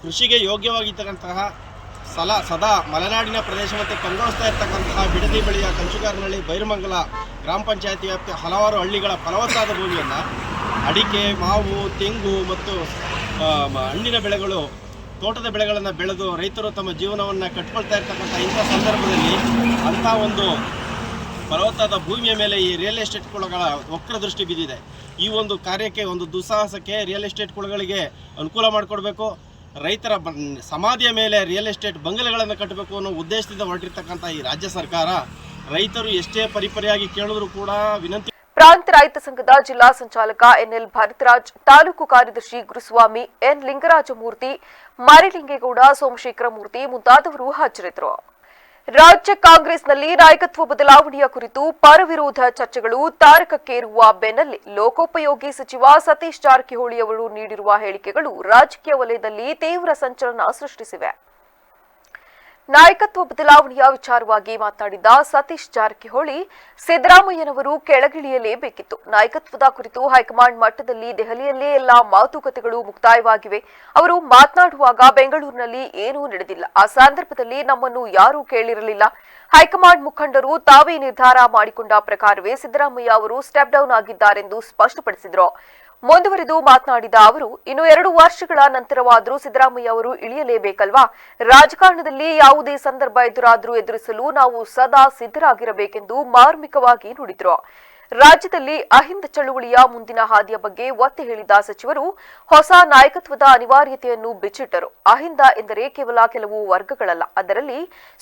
ಕೃಷಿಗೆ ಯೋಗ್ಯವಾಗಿರ್ತಕ್ಕಂತಹ ಸದಾ ಮಲೆನಾಡಿನ ಪ್ರದೇಶ ಮತ್ತು ಕಂಗೊಳಿಸ್ತಾ ಇರ್ತಕ್ಕಂತಹ ಬಿಡದಿ ಬಳಿಯ ಕಂಚಗಾರನಹಳ್ಳಿ ಬೈರಮಂಗಲ ಗ್ರಾಮ ಪಂಚಾಯತಿ ವ್ಯಾಪ್ತಿಯ ಹಲವಾರು ಹಳ್ಳಿಗಳ ಫಲವತ್ತಾದ ಭೂಮಿಯನ್ನು ಅಡಿಕೆ, ಮಾವು, ತೆಂಗು ಮತ್ತು ಹಣ್ಣಿನ ಬೆಳೆಗಳು, ತೋಟದ ಬೆಳೆಗಳನ್ನು ಬೆಳೆದು ರೈತರು ತಮ್ಮ ಜೀವನವನ್ನು ಕಟ್ಕೊಳ್ತಾ ಇರ್ತಕ್ಕಂಥ ಇಂಥ ಸಂದರ್ಭದಲ್ಲಿ ಅಂಥ ಒಂದು ಫಲವತ್ತಾದ ಭೂಮಿಯ ಮೇಲೆ ಈ ರಿಯಲ್ ಎಸ್ಟೇಟ್ ಕುಳಗಳ ವಕ್ರ ದೃಷ್ಟಿ ಬಿದ್ದಿದೆ. ಈ ಒಂದು ಕಾರ್ಯಕ್ಕೆ, ಒಂದು ದುಸ್ಸಾಹಸಕ್ಕೆ ರಿಯಲ್ ಎಸ್ಟೇಟ್ ಕುಳಗಳಿಗೆ ಅನುಕೂಲ ಮಾಡಿಕೊಡ್ಬೇಕು, ರೈತರ ಸಮಾಧಿಯ ಮೇಲೆ ರಿಯಲ್ ಎಸ್ಟೇಟ್ ಬಂಗಲೆಗಳನ್ನು ಕಟ್ಟಬೇಕು ಅನ್ನೋ ಉದ್ದೇಶದಿಂದ ಹೊರಟಿರ್ತಕ್ಕಂಥ ಈ ರಾಜ್ಯ ಸರ್ಕಾರ ರೈತರು ಎಷ್ಟೇ ಪರಿಪರಿಯಾಗಿ ಕೇಳಿದ್ರು ಕೂಡ ವಿನಂತಿ. ಪ್ರಾಂತ ರೈತ ಸಂಘದ ಜಿಲ್ಲಾ ಸಂಚಾಲಕ NL ಭರತರಾಜ್, ತಾಲೂಕು ಕಾರ್ಯದರ್ಶಿ ಗುರುಸ್ವಾಮಿ, N ಲಿಂಗರಾಜಮೂರ್ತಿ, ಮರಿಲಿಂಗೇಗೌಡ, ಸೋಮಶೇಖರ ಮೂರ್ತಿ ಮುಂತಾದವರು ಹಾಜರಿದ್ದರು. ರಾಜ್ಯ ಕಾಂಗ್ರೆಸ್ನಲ್ಲಿ ನಾಯಕತ್ವ ಬದಲಾವಣೆಯ ಕುರಿತು ಪರವಿರೋಧ ಚರ್ಚೆಗಳು ತಾರಕಕ್ಕೇರುವ ಬೆನ್ನಲ್ಲೇ ಲೋಕೋಪಯೋಗಿ ಸಚಿವ ಸತೀಶ್ ಜಾರಕಿಹೊಳಿ ಅವರು ನೀಡಿರುವ ಹೇಳಿಕೆಗಳು ರಾಜಕೀಯ ವಲಯದಲ್ಲಿ ತೀವ್ರ ಸಂಚಲನ ಸೃಷ್ಟಿಸಿವೆ. ನಾಯಕತ್ವ ಬದಲಾವಣೆಯ ವಿಚಾರವಾಗಿ ಮಾತನಾಡಿದ ಸತೀಶ್ ಜಾರಕಿಹೊಳಿ, ಸಿದ್ದರಾಮಯ್ಯನವರು ಕೆಳಗಿಳಿಯಲೇಬೇಕಿತ್ತು. ನಾಯಕತ್ವದ ಕುರಿತು ಹೈಕಮಾಂಡ್ ಮಟ್ಟದಲ್ಲಿ ದೆಹಲಿಯಲ್ಲೇ ಎಲ್ಲಾ ಮಾತುಕತೆಗಳು ಮುಕ್ತಾಯವಾಗಿವೆ. ಅವರು ಮಾತನಾಡುವಾಗ ಬೆಂಗಳೂರಿನಲ್ಲಿ ಏನೂ ನಡೆದಿಲ್ಲ. ಆ ಸಂದರ್ಭದಲ್ಲಿ ನಮ್ಮನ್ನು ಯಾರೂ ಕೇಳಿರಲಿಲ್ಲ. ಹೈಕಮಾಂಡ್ ಮುಖಂಡರು ತಾವೇ ನಿರ್ಧಾರ ಮಾಡಿಕೊಂಡ ಪ್ರಕಾರವೇ ಸಿದ್ದರಾಮಯ್ಯ ಅವರು ಸ್ಟೆಪ್ ಡೌನ್ ಆಗಿದ್ದಾರೆಂದು ಸ್ಪಷ್ಟಪಡಿಸಿದರು. ಮುಂದುವರೆದು ಮಾತನಾಡಿದ ಅವರು, ಇನ್ನು 2 ವರ್ಷಗಳ ನಂತರವಾದರೂ ಸಿದ್ದರಾಮಯ್ಯ ಅವರು ಇಳಿಯಲೇಬೇಕಲ್ವಾ? ರಾಜಕಾರಣದಲ್ಲಿ ಯಾವುದೇ ಸಂದರ್ಭ ಎದುರಾದರೂ ಎದುರಿಸಲು ನಾವು ಸದಾ ಸಿದ್ಧರಾಗಿರಬೇಕೆಂದು ಮಾರ್ಮಿಕವಾಗಿ ನುಡಿದರು. ರಾಜ್ಯದಲ್ಲಿ ಅಹಿಂದ ಚಳುವಳಿಯ ಮುಂದಿನ ಹಾದಿಯ ಬಗ್ಗೆ ಒತ್ತಿ ಹೇಳಿದ ಸಚಿವರು ಹೊಸ ನಾಯಕತ್ವದ ಅನಿವಾರ್ಯತೆಯನ್ನು ಬಿಚ್ಚಿಟ್ಟರು. ಅಹಿಂದ ಎಂದರೆ ಕೇವಲ ಕೆಲವು ವರ್ಗಗಳಲ್ಲ, ಅದರಲ್ಲಿ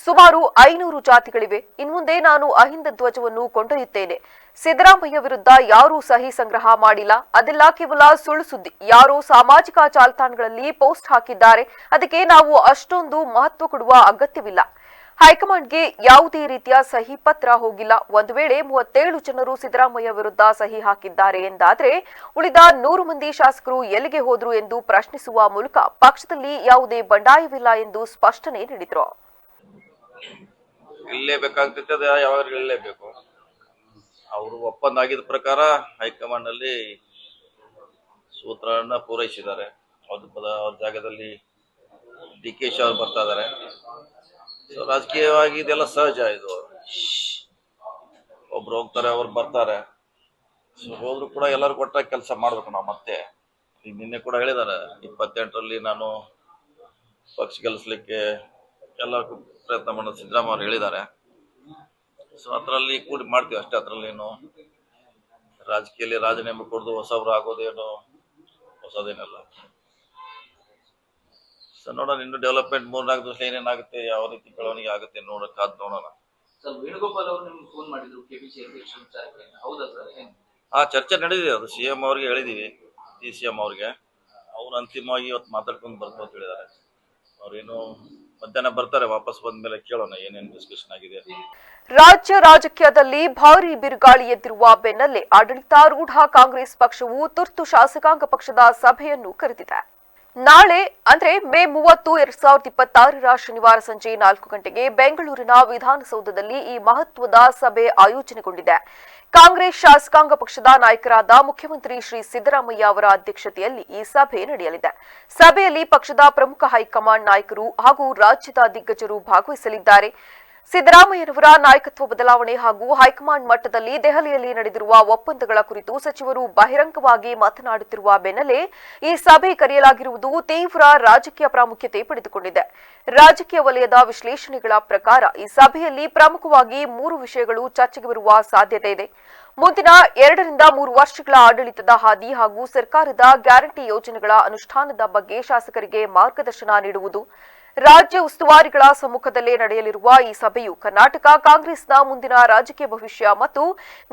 ಸುಮಾರು 500 ಜಾತಿಗಳಿವೆ. ಇನ್ಮುಂದೆ ನಾನು ಅಹಿಂದ ಧ್ವಜವನ್ನು ಕೊಂಡೊಯ್ಯುತ್ತೇನೆ. ಸಿದ್ದರಾಮಯ್ಯ ವಿರುದ್ಧ ಯಾರೂ ಸಹಿ ಸಂಗ್ರಹ ಮಾಡಿಲ್ಲ, ಅದೆಲ್ಲ ಕೇವಲ ಸುಳ್ಳು ಸುದ್ದಿ. ಯಾರೋ ಸಾಮಾಜಿಕ ಜಾಲತಾಣಗಳಲ್ಲಿ ಪೋಸ್ಟ್ ಹಾಕಿದ್ದಾರೆ, ಅದಕ್ಕೆ ನಾವು ಅಷ್ಟೊಂದು ಮಹತ್ವ ಕೊಡುವ ಅಗತ್ಯವಿಲ್ಲ. ಹೈಕಮಾಂಡ್ಗೆ ಯಾವುದೇ ರೀತಿಯ ಸಹಿ ಪತ್ರ ಹೋಗಿಲ್ಲ. ಒಂದು ವೇಳೆ 37 ಜನರು ಸಿದ್ದರಾಮಯ್ಯ ವಿರುದ್ಧ ಸಹಿ ಹಾಕಿದ್ದಾರೆ ಎಂದಾದರೆ ಉಳಿದ 100 ಮಂದಿ ಶಾಸಕರು ಎಲ್ಲಿಗೆ ಹೋದ್ರು ಎಂದು ಪ್ರಶ್ನಿಸುವ ಮೂಲಕ ಪಕ್ಷದಲ್ಲಿ ಯಾವುದೇ ಬಂಡಾಯವಿಲ್ಲ ಎಂದು ಸ್ಪಷ್ಟನೆ ನೀಡಿದರು. ಇಲ್ಲೇಬೇಕಾಗ್ತದೆ, ಯಾವಾಗ ಇರಲೇಬೇಕು. ಅವರು ಒಪ್ಪಂದ ಆಗಿದ್ದ ಪ್ರಕಾರ ಹೈಕಮಾಂಡ್ ನಲ್ಲಿ ಸೂತ್ರನ ಪೂರೈಸಿದ್ದಾರೆ. ಅವ್ರ ಜಾಗದಲ್ಲಿ DK ಶಿ ಅವರು ಬರ್ತಾ ಇದ್ದಾರೆ. ಸೊ ರಾಜಕೀಯವಾಗಿ ಇದೆಲ್ಲ ಸಹಜ. ಇದು ಒಬ್ರು ಹೋಗ್ತಾರೆ, ಅವ್ರು ಬರ್ತಾರೆ. ಸೊ ಹೋದ್ರು ಕೂಡ ಎಲ್ಲರೂ ಕೊಟ್ಟಾಗ ಕೆಲಸ ಮಾಡ್ಬೇಕು ನಾವು. ಮತ್ತೆ ಈಗ ನಿನ್ನೆ ಕೂಡ ಹೇಳಿದ್ದಾರೆ, 28ರಲ್ಲಿ ನಾನು ಪಕ್ಷ ಗೆಲ್ಲಿಸ್ಲಿಕ್ಕೆ ಎಲ್ಲ ಪ್ರಯತ್ನ ಮಾಡೋದು ಸಿದ್ದರಾಮಯ್ಯ ಅವರು ಹೇಳಿದ್ದಾರೆ. ಸೊ ಅದರಲ್ಲಿ ಕೂಡಿ ಮಾಡ್ತೀವಿ ಅಷ್ಟೇ. ಅದರಲ್ಲೇನು ರಾಜಕೀಯದಲ್ಲಿ ರಾಜೀನಾಮೆ ಕೊಡೋದು ಹೊಸಬ್ರು ಆಗೋದೇನು ಹೊಸದೇನಲ್ಲ. ಸೊ ನೋಡೋಣ, ಇನ್ನು ಡೆವಲಪ್ಮೆಂಟ್ 3-4 ದಿವಸ ಏನೇನಾಗುತ್ತೆ, ಯಾವ ರೀತಿ ಬೆಳವಣಿಗೆ ಆಗುತ್ತೆ ಕಾದ್ ನೋಡೋಣ. ವೇಣುಗೋಪಾಲ್ ಅವರು ನಿಮ್ಗೆ ಫೋನ್ ಮಾಡಿದ್ರು ಕೆಪಿಸಿ ಅಧ್ಯಕ್ಷ ವಿಚಾರಕ್ಕೆ, ಹೌದಾ ಸರ್? ಚರ್ಚೆ ನಡೆದಿದೆ. ಅದು CM ಅವ್ರಿಗೆ ಹೇಳಿದೀವಿ, CM ಅವ್ರಿಗೆ. ಅವ್ರು ಅಂತಿಮವಾಗಿ ಇವತ್ತು ಮಾತಾಡ್ಕೊಂಡು ಬರ್ತಾರೆ ಅಂತ ಹೇಳಿದ್ದಾರೆ. ಅವ್ರೇನು ಮಧ್ಯಾಹ್ನ ಬರ್ತಾರೆ, ವಾಪಸ್ ಬಂದ್ಮೇಲೆ ಕೇಳೋಣ ಏನೇನು ಡಿಸ್ಕಷನ್ ಆಗಿದೆ. ರಾಜ್ಯ ರಾಜಕೀಯದಲ್ಲಿ ಭಾರೀ ಬಿರುಗಾಳಿ ಎದ್ದಿರುವ ಬೆನ್ನಲ್ಲೇ ಆಡಳಿತಾರೂಢ ಕಾಂಗ್ರೆಸ್ ಪಕ್ಷವು ತುರ್ತು ಶಾಸಕಾಂಗ ಪಕ್ಷದ ಸಭೆಯನ್ನು ಕರೆದಿದೆ. ನಾಳೆ ಅಂದ್ರೆ ಮೇ 30, 2026 ಶನಿವಾರ ಸಂಜೆ 4 ಗಂಟೆಗೆ ಬೆಂಗಳೂರಿನ ವಿಧಾನಸೌಧದಲ್ಲಿ ಈ ಮಹತ್ವದ ಸಭೆ ಆಯೋಜನೆಗೊಂಡಿದೆ. ಕಾಂಗ್ರೆಸ್ ಶಾಸಕಾಂಗ ಪಕ್ಷದ ನಾಯಕರಾದ ಮುಖ್ಯಮಂತ್ರಿ ಶ್ರೀ ಸಿದ್ದರಾಮಯ್ಯ ಅವರ ಅಧ್ಯಕ್ಷತೆಯಲ್ಲಿ ಈ ಸಭೆ ನಡೆಯಲಿದೆ. ಸಭೆಯಲ್ಲಿ ಪಕ್ಷದ ಪ್ರಮುಖ ಹೈಕಮಾಂಡ್ ನಾಯಕರು ಹಾಗೂ ರಾಜ್ಯದ ದಿಗ್ಗಜರು ಭಾಗವಹಿಸಲಿದ್ದಾರೆ. ಸಿದ್ದರಾಮಯ್ಯನವರ ನಾಯಕತ್ವ ಬದಲಾವಣೆ ಹಾಗೂ ಹೈಕಮಾಂಡ್ ಮಟ್ಟದಲ್ಲಿ ದೆಹಲಿಯಲ್ಲಿ ನಡೆದಿರುವ ಒಪ್ಪಂದಗಳ ಕುರಿತು ಸಚಿವರು ಬಹಿರಂಗವಾಗಿ ಮಾತನಾಡುತ್ತಿರುವ ಬೆನ್ನಲ್ಲೇ ಈ ಸಭೆ ಕರೆಯಲಾಗಿರುವುದು ತೀವ್ರ ರಾಜಕೀಯ ಪ್ರಾಮುಖ್ಯತೆ ಪಡೆದುಕೊಂಡಿದೆ. ರಾಜಕೀಯ ವಲಯದ ವಿಶ್ಲೇಷಣೆಗಳ ಪ್ರಕಾರ ಈ ಸಭೆಯಲ್ಲಿ ಪ್ರಮುಖವಾಗಿ 3 ವಿಷಯಗಳು ಚರ್ಚೆಗೆ ಬರುವ ಸಾಧ್ಯತೆ ಇದೆ. ಮುಂದಿನ 2 ರಿಂದ 3 ವರ್ಷಗಳ ಆಡಳಿತದ ಹಾದಿ ಹಾಗೂ ಸರ್ಕಾರದ ಗ್ಯಾರಂಟಿ ಯೋಜನೆಗಳ ಅನುಷ್ಠಾನದ ಬಗ್ಗೆ ಶಾಸಕರಿಗೆ ಮಾರ್ಗದರ್ಶನ ನೀಡುವುದು. ರಾಜ್ಯ ಉಸ್ತುವಾರಿಗಳ ಸಮ್ಮುಖದಲ್ಲೇ ನಡೆಯಲಿರುವ ಈ ಸಭೆಯು ಕರ್ನಾಟಕ ಕಾಂಗ್ರೆಸ್ನ ಮುಂದಿನ ರಾಜಕೀಯ ಭವಿಷ್ಯ ಮತ್ತು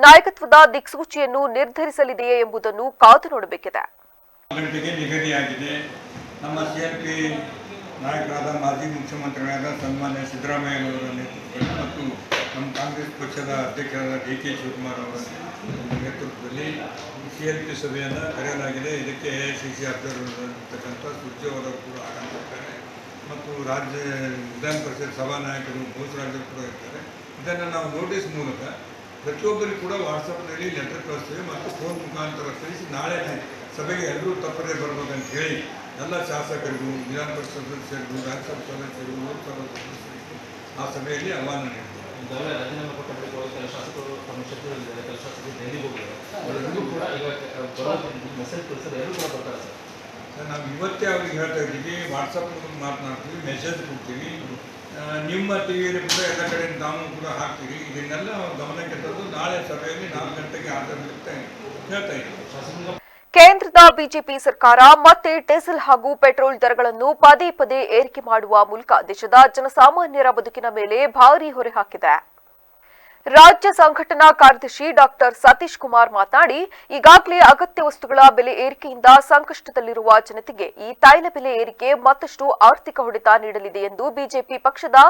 ನಾಯಕತ್ವದ ದಿಕ್ಸೂಚಿಯನ್ನು ನಿರ್ಧರಿಸಲಿದೆಯೇ ಎಂಬುದನ್ನು ಕಾದು ನೋಡಬೇಕಿದೆ. ಗಂಟೆಗೆ ನಿಗದಿಯಾಗಿದೆ. ನಮ್ಮ CLP ನಾಯಕರಾದ ಮಾಜಿ ಮುಖ್ಯಮಂತ್ರಿಗಳಾದ ಸನ್ಮಾನ್ಯ ಸಿದ್ದರಾಮಯ್ಯನವರ ನೇತೃತ್ವದಲ್ಲಿ ಮತ್ತು ನಮ್ಮ ಕಾಂಗ್ರೆಸ್ ಪಕ್ಷದ ಅಧ್ಯಕ್ಷರಾದ DK ಶಿವಕುಮಾರ್ ಅವರ ನೇತೃತ್ವದಲ್ಲಿ CLP ಸಭೆಯನ್ನು ಕರೆಯಲಾಗಿದೆ. ಇದಕ್ಕೆ AICC ಅಧ್ಯಕ್ಷರಾಗಿರ್ತಕ್ಕಂಥ ಸುರ್ಜೇವಾಲಾ ಕೂಡ ಆಗಮಿಸುತ್ತಾರೆ ಮತ್ತು ರಾಜ್ಯ ವಿಧಾನ ಪರಿಷತ್ ಸಭಾನಾಯಕರು ಬೋಸರಾಜರು ಕೂಡ ಇರ್ತಾರೆ. ಇದನ್ನು ನಾವು ನೋಟಿಸ್ ಮೂಲಕ ಪ್ರತಿಯೊಬ್ಬರಿಗೂ ಕೂಡ ವಾಟ್ಸಪ್ನಲ್ಲಿ ಲೆಟರ್ ಕಳಿಸ್ತೇವೆ ಮತ್ತು ಫೋನ್ ಮುಖಾಂತರ ಕಳಿಸಿ ನಾಳೆ ಸಭೆಗೆ ಎಲ್ಲರೂ ತಪ್ಪದೇ ಬರ್ಬೇಕಂತ ಹೇಳಿ ಎಲ್ಲ ಶಾಸಕರಿಗೂ, ವಿಧಾನ ಪರಿಷತ್ ಸದಸ್ಯರಿಗೂ, ರಾಜ್ಯಸಭಾ ಸದಸ್ಯರಿಗೂ, ಲೋಕಸಭಾ ಸದಸ್ಯರಿಗೂ ಆ ಸಭೆಯಲ್ಲಿ ಆಹ್ವಾನ ನೀಡ್ತಾರೆ. ಈಗಾಗಲೇ ರಾಜೀನಾಮೆ ಕೊಟ್ಟ ಬಳಿಕ ಕೆಲ ಶಾಸಕರು ತಮ್ಮ ಕ್ಷೇತ್ರದಲ್ಲಿದ್ದಾರೆ, ಕೆಲ ಶಾಸಕರು ಡೆಲ್ಲಿಗೆ ಹೋಗಿದ್ದಾರೆ. ಅವರೆಲ್ಲರೂ ಕೂಡ ಈಗ ಮೆಸೇಜ್ ಕಳಿಸಿದ್ರೆ ಎಲ್ಲರೂ ಕೂಡ ಬರ್ತಾರೆ ಸರ್. ನಾವು ಇವತ್ತೇ ಅವ್ರಿಗೆ ಹೇಳ್ತಾ ಇದ್ದೀವಿ, ವಾಟ್ಸಪ್ ಮಾತನಾಡ್ತೀವಿ, ಮೆಸೇಜ್ ಕೊಡ್ತೀವಿ. ನಿಮ್ಮ ಟಿವಿಯಲ್ಲಿ ಕೂಡ ಎಲ್ಲ ಕಡೆ ನಾವು ಕೂಡ ಹಾಕ್ತೀವಿ. ಇದನ್ನೆಲ್ಲ ಗಮನಕ್ಕೆ ತಂದು ನಾಳೆ ಸಭೆಯಲ್ಲಿ 4 ಗಂಟೆಗೆ ಹಾಜರಿರುತ್ತೆ ಹೇಳ್ತಾ ಇದ್ದೀವಿ. ಕೇಂದ್ರದ ಬಿಜೆಪಿ ಸರ್ಕಾರ ಮತ್ತೆ ಡೀಸೆಲ್ ಹಾಗೂ ಪೆಟ್ರೋಲ್ ದರಗಳನ್ನು ಪದೇ ಪದೇ ಏರಿಕೆ ಮಾಡುವ ಮೂಲಕ ದೇಶದ ಜನಸಾಮಾನ್ಯರ ಬದುಕಿನ ಮೇಲೆ ಭಾರೀ ಹೊರೆ ಹಾಕಿದೆ. ರಾಜ್ಯ ಸಂಘಟನಾ ಕಾರ್ಯದರ್ಶಿ ಡಾಕ್ಟರ್ ಸತೀಶ್ ಕುಮಾರ್ ಮಾತನಾಡಿ, ಈಗಾಗಲೇ ಅಗತ್ಯ ವಸ್ತುಗಳ ಬೆಲೆ ಏರಿಕೆಯಿಂದ ಸಂಕಷ್ಟದಲ್ಲಿರುವ ಜನತೆಗೆ ಈ ತೈಲ ಬೆಲೆ ಏರಿಕೆ ಮತ್ತಷ್ಟು ಆರ್ಥಿಕ ಹೊಡೆತ ನೀಡಲಿದೆ ಎಂದು ಬಿಜೆಪಿ ಪಕ್ಷದ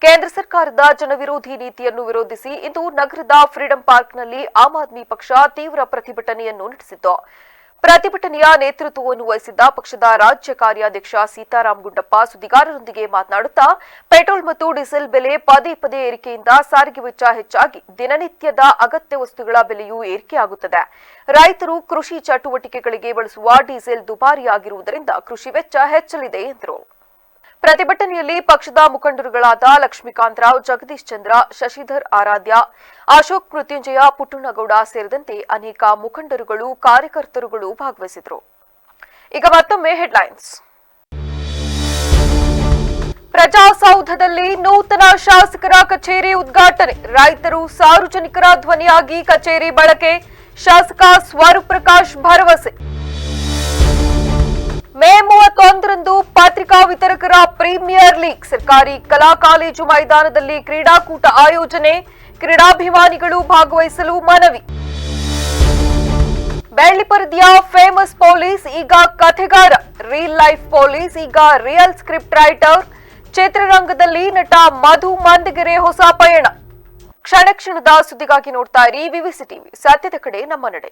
ಕೇಂದ್ರ ಸರ್ಕಾರದ ಜನವಿರೋಧಿ ನೀತಿಯನ್ನು ವಿರೋಧಿಸಿ ಇಂದು ನಗರದ ಫ್ರೀಡಂ ಪಾರ್ಕ್ನಲ್ಲಿ ಆಮ್ ಆದ್ಮಿ ಪಕ್ಷ ತೀವ್ರ ಪ್ರತಿಭಟನೆಯನ್ನು ನಡೆಸಿತು. ಪ್ರತಿಭಟನೆಯ ನೇತೃತ್ವವನ್ನು ವಹಿಸಿದ್ದ ಪಕ್ಷದ ರಾಜ್ಯ ಕಾರ್ಯಾಧ್ಯಕ್ಷ ಸೀತಾರಾಮ್ ಗುಂಡಪ್ಪ ಸುದ್ದಿಗಾರರೊಂದಿಗೆ ಮಾತನಾಡುತ್ತಾ, ಪೆಟ್ರೋಲ್ ಮತ್ತು ಡೀಸೆಲ್ ಬೆಲೆ ಪದೇ ಪದೇ ಏರಿಕೆಯಿಂದ ಸಾರಿಗೆ ವೆಚ್ಚ ಹೆಚ್ಚಾಗಿ ದಿನನಿತ್ಯದ ಅಗತ್ಯ ವಸ್ತುಗಳ ಬೆಲೆಯೂ ಏರಿಕೆಯಾಗುತ್ತದೆ. ರೈತರು ಕೃಷಿ ಚಟುವಟಿಕೆಗಳಿಗೆ ಬಳಸುವ ಡೀಸೆಲ್ ದುಬಾರಿಯಾಗಿರುವುದರಿಂದ ಕೃಷಿ ವೆಚ್ಚ ಹೆಚ್ಚಲಿದೆ ಎಂದರು. ಪ್ರತಿಭಟನೆಯಲ್ಲಿ ಪಕ್ಷದ ಮುಖಂಡರುಗಳಾದ ಲಕ್ಷ್ಮೀಕಾಂತ್ ರಾವ್, ಜಗದೀಶ್ ಚಂದ್ರ, ಶಶಿಧರ್ ಆರಾಧ್ಯ, ಅಶೋಕ್ ಮೃತ್ಯುಂಜಯ, ಪುಟ್ಟಣ್ಣಗೌಡ ಸೇರಿದಂತೆ ಅನೇಕ ಮುಖಂಡರುಗಳು, ಕಾರ್ಯಕರ್ತರುಗಳು ಭಾಗವಹಿಸಿದರು. ಈಗ ಮತ್ತೊಮ್ಮೆ ಹೆಡ್ಲೈನ್ಸ್. ಪ್ರಜಾಸೌಧದಲ್ಲಿ ನೂತನ ಶಾಸಕರ ಕಚೇರಿ ಉದ್ಘಾಟನೆ. ರೈತರು ಸಾರ್ವಜನಿಕರ ಧ್ವನಿಯಾಗಿ ಕಚೇರಿ ಬಳಕೆ. ಶಾಸಕ ಸ್ವರೂಪ್ ಪ್ರಕಾಶ್ ಭರವಸೆ. ಮೇ 31ರಂದು ಪತ್ರಿಕಾ ವಿತರಕರ ಪ್ರೀಮಿಯರ್ ಲೀಗ್. ಸರ್ಕಾರಿ ಕಲಾ ಕಾಲೇಜು ಮೈದಾನದಲ್ಲಿ ಕ್ರೀಡಾಕೂಟ ಆಯೋಜನೆ. ಕ್ರೀಡಾಭಿಮಾನಿಗಳು ಭಾಗವಹಿಸಲು ಮನವಿ. ಬೆಳ್ಳಿಪರದಿಯ ಫೇಮಸ್ ಪೊಲೀಸ್ ಈಗ ಕಥೆಗಾರ. ರಿಯಲ್ ಲೈಫ್ ಪೊಲೀಸ್ ಈಗ ರಿಯಲ್ ಸ್ಕ್ರಿಪ್ಟ್ ರೈಟರ್. ಚಿತ್ರರಂಗದಲ್ಲಿ ನಟ ಮಧು ಮಂದಗೆರೆ ಹೊಸ ಪಯಣ. ಕ್ಷಣ ಕ್ಷಣದ ಸುದ್ದಿಗಾಗಿ ನೋಡ್ತಾ ಇರಿ ವಿವಿಸಿ ಟಿವಿ. ಸತ್ಯದ ಕಡೆ ನಮ್ಮ ನಡೆ.